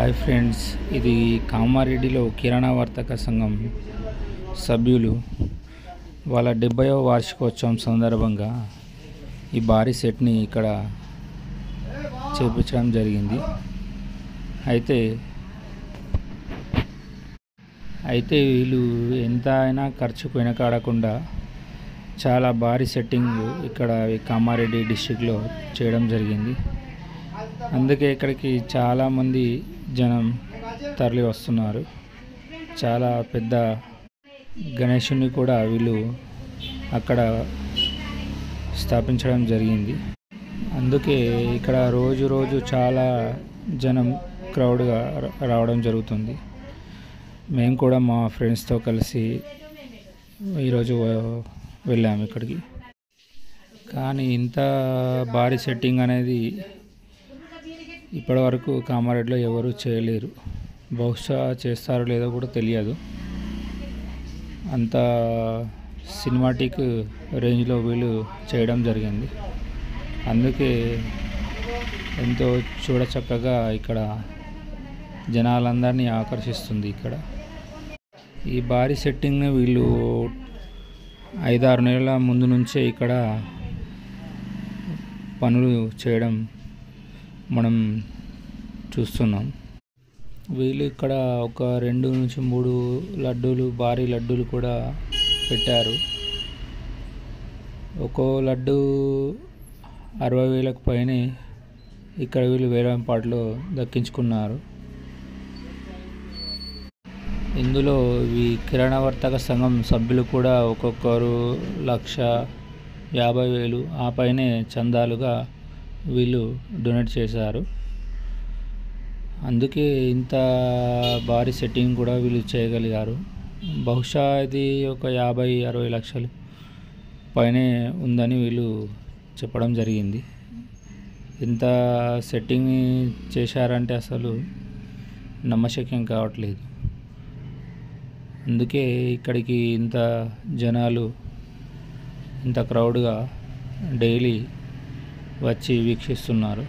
Hi friends, ఇది కామారెడ్డిలో కిరాణా వర్తక సంఘం సభ్యులు వాళ్ళ 70వ వార్షికోత్సవం సందర్భంగా ఈ భారీ సెట్ని ఇక్కడ చేపించడం జరిగింది. అయితే వీళ్ళు ఎంత అయినా ఖర్చుకు వెనకాడకుండా చాలా భారీ సెట్టింగ్ ఇక్కడ కామారెడ్డి డిస్టిక్లో చేయడం జరిగింది. అందుకే ఇక్కడికి చాలామంది జనం తరలి వస్తున్నారు. చాలా పెద్ద గణేశుని కూడా వీళ్ళు అక్కడ స్థాపించడం జరిగింది. అందుకే ఇక్కడ రోజు చాలా జనం క్రౌడ్గా రావడం జరుగుతుంది. మేము కూడా మా ఫ్రెండ్స్తో కలిసి ఈరోజు వెళ్ళాము ఇక్కడికి. కానీ ఇంత భారీ సెట్టింగ్ అనేది ఇప్పటివరకు కామారెడ్డిలో ఎవరు చేయలేరు. బహుశా చేస్తారో లేదో కూడా తెలియదు. అంత సినిమాటిక్ రేంజ్లో వీళ్ళు చేయడం జరిగింది. అందుకే ఎంతో చూడచక్కగా ఇక్కడ జనాలందరినీ ఆకర్షిస్తుంది. ఇక్కడ ఈ భారీ సెట్టింగ్ని వీళ్ళు 5-6 నెలల ముందు నుంచే ఇక్కడ పనులు చేయడం మనం చూస్తున్నాం. వీళ్ళు ఇక్కడ ఒక 2 నుంచి 3 లడ్డూలు, భారీ లడ్డూలు కూడా పెట్టారు. ఒక్కో లడ్డు 60,000కు పైనే ఇక్కడ వీళ్ళు వేలంపాటలో దక్కించుకున్నారు. ఇందులో ఈ కిరాణా వర్తక సంఘం సభ్యులు కూడా ఒక్కొక్కరు 1,50,000 ఆ పైనే చందాలుగా వీళ్ళు డొనేట్ చేశారు. అందుకే ఇంత భారీ సెట్టింగ్ కూడా వీళ్ళు చేయగలిగారు. బహుశా ఇది ఒక 50-60 లక్షలు పైనే ఉందని వీళ్ళు చెప్పడం జరిగింది. ఇంత సెట్టింగ్ చేశారంటే అసలు నమ్మశక్యం కావట్లేదు. అందుకే ఇక్కడికి ఇంత జనాలు, ఇంత క్రౌడ్గా డైలీ వచ్చి వీక్షిస్తున్నారు.